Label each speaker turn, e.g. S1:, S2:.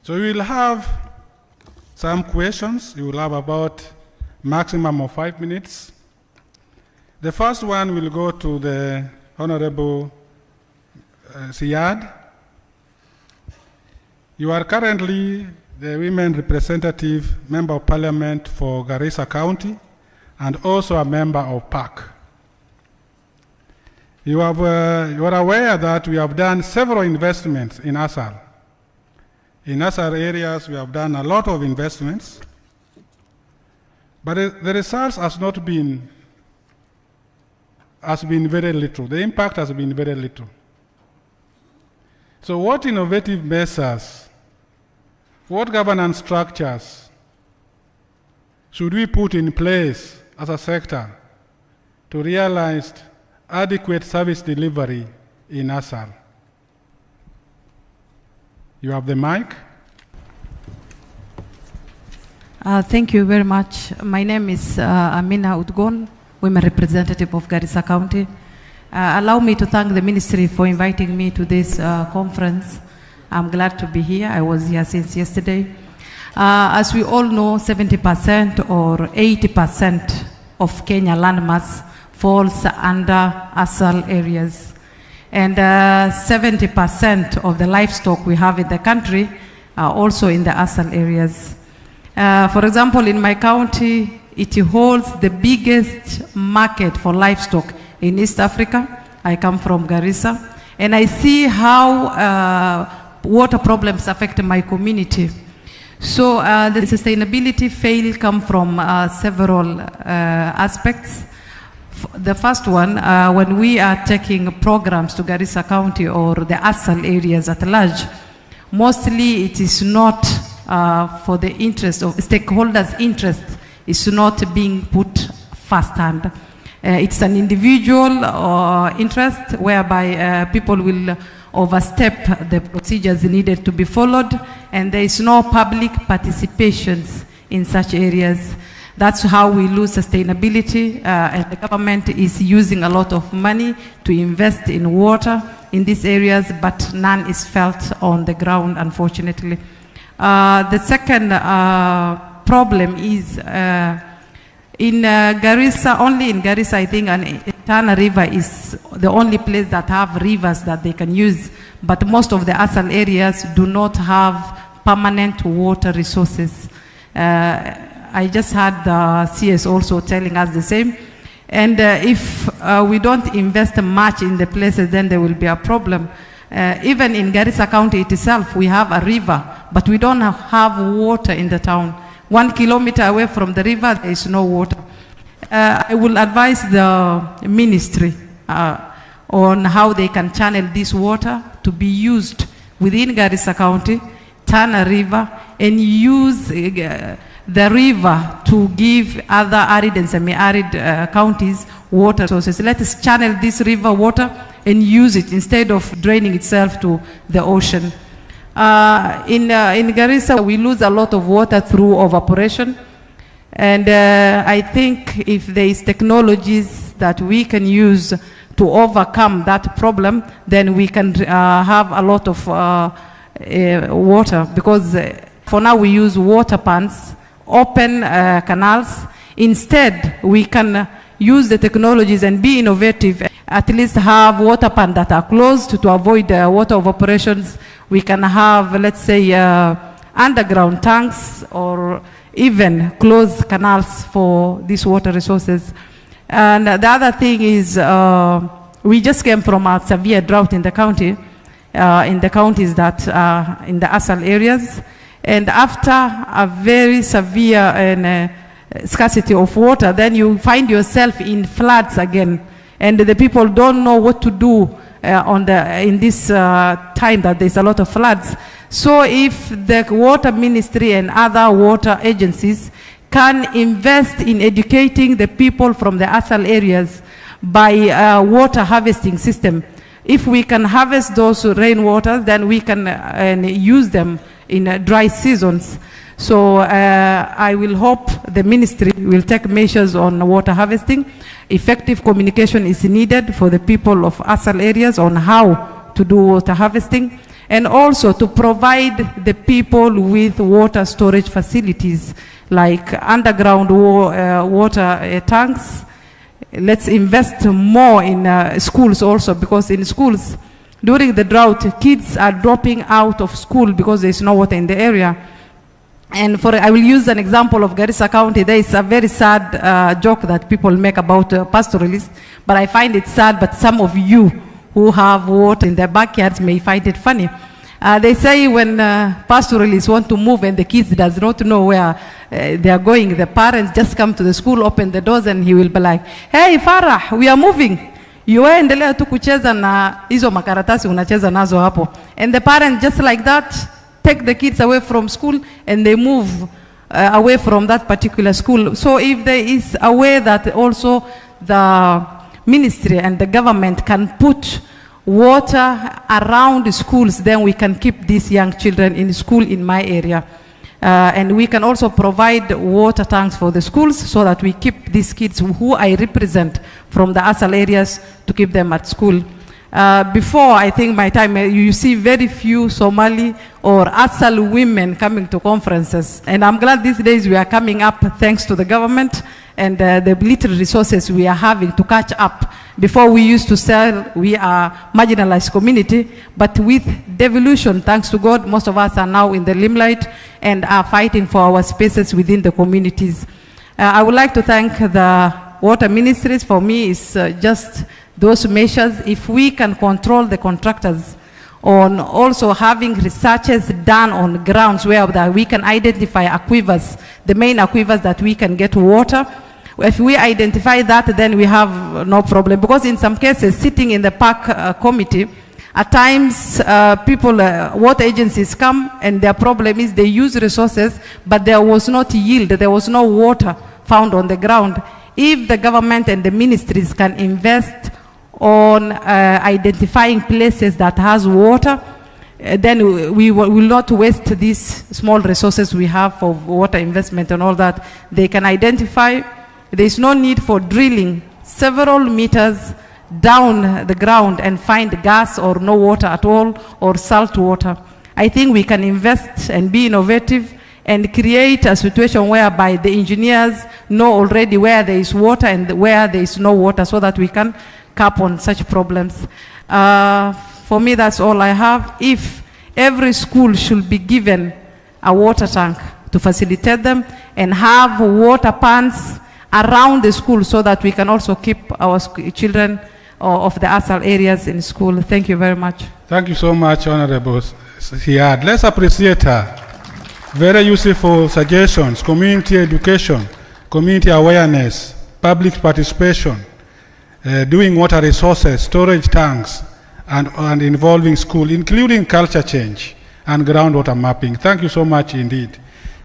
S1: So we will have some questions. You will have about maximum of 5 minutes. The first one will go to the Honorable Siyad. You are currently the Women Representative Member of Parliament for Garissa County and also a member of PAC. You are aware that we have done several investments in Asal. In Asal areas, we have done a lot of investments, but the results has been very little. The impact has been very little. So what innovative measures, what governance structures should we put in place as a sector to realize adequate service delivery in Asal? You have the mic.
S2: Thank you very much. My name is Hon Udgoon, Women Representative of Garissa County. Allow me to thank the Ministry for inviting me to this conference. I'm glad to be here. I was here since yesterday. As we all know, 70% or 80% of Kenya landmass falls under Asal areas. And 70% of the livestock we have in the country are also in the Asal areas. For example, in my county, it holds the biggest market for livestock in East Africa. I come from Garissa, and I see how water problems affect my community. So the sustainability fail come from several aspects. The first one, when we are taking programs to Garissa County or the Asal areas at large, mostly it is not for the interest of stakeholders' interest is not being put first hand. It's an individual interest whereby people will overstep the procedures needed to be followed, and there is no public participations in such areas. That's how we lose sustainability, and the government is using a lot of money to invest in water in these areas, but none is felt on the ground, unfortunately. The second problem is in Garissa, only in Garissa, I think, and Tana River is the only place that have rivers that they can use, but most of the Asal areas do not have permanent water resources. I just had the CS also telling us the same. And if we don't invest much in the places, then there will be a problem. Even in Garissa County itself, we have a river, but we don't have water in the town. 1 kilometer away from the river, there is no water. I will advise the ministry on how they can channel this water to be used within Garissa County, Tana River, and use the river to give other arid and semi-arid counties water sources. Let us channel this river water and use it instead of draining itself to the ocean. In Garissa, we lose a lot of water through evaporation. And I think if there is technologies that we can use to overcome that problem, then we can have a lot of water. Because for now we use water pans, open canals. Instead, we can use the technologies and be innovative, at least have water pans that are closed to avoid water evaporations. We can have, let's say, underground tanks or even closed canals for these water resources. And the other thing is, we just came from a severe drought in the county, in the counties that are in the Asal areas. And after a very severe and scarcity of water, then you find yourself in floods again. And the people don't know what to do in this time that there's a lot of floods. So if the water ministry and other water agencies can invest in educating the people from the Asal areas by water harvesting system, if we can harvest those rainwaters, then we can use them in dry seasons. So I will hope the ministry will take measures on water harvesting. Effective communication is needed for the people of Asal areas on how to do water harvesting. and also to provide the people with water storage facilities like underground water tanks. Let's invest more in schools also, because in schools, during the drought, kids are dropping out of school because there's no water in the area. And I will use an example of Garissa County. There is a very sad joke that people make about pastoralists, but I find it sad, but some of you who have water in their backyards may find it funny. They say when pastoralists want to move and the kids does not know where they are going, the parents just come to the school, open the doors, and he will be like, "Hey Farah, we are moving. You endelea tu kucheza na hizo makaratasi unacheza nazo hapo." And the parents just like that take the kids away from school and they move away from that particular school. So if there is a way that also the ministry and the government can put water around the schools, then we can keep these young children in school in my area. And we can also provide water tanks for the schools so that we keep these kids who I represent from the Asal areas to keep them at school. Before, I think my time, you see very few Somali or Asal women coming to conferences. And I'm glad these days we are coming up thanks to the government and the little resources we are having to catch up. Before we used to say we are marginalized community, but with devolution, thanks to God, most of us are now in the limelight and are fighting for our spaces within the communities. I would like to thank the water ministries. For me, it's just those measures. If we can control the contractors on also having researches done on grounds where that we can identify aquifers, the main aquifers that we can get water. If we identify that, then we have no problem. Because in some cases, sitting in the park committee, at times water agencies come and their problem is they use resources, but there was not yield, there was no water found on the ground. If the government and the ministries can invest on identifying places that has water, then we will not waste these small resources we have for water investment and all that. They can identify. There is no need for drilling several meters down the ground and find gas or no water at all or salt water. I think we can invest and be innovative and create a situation whereby the engineers know already where there is water and where there is no water, so that we can cap on such problems. For me, that's all I have. If every school should be given a water tank to facilitate them and have water pans around the school, so that we can also keep our children of the Asal areas in school. Thank you very much.
S1: Thank you so much, Honorable Siad. Let's appreciate her. Very useful suggestions: community education, community awareness, public participation, doing water resources, storage tanks, and involving school, including culture change and groundwater mapping. Thank you so much indeed.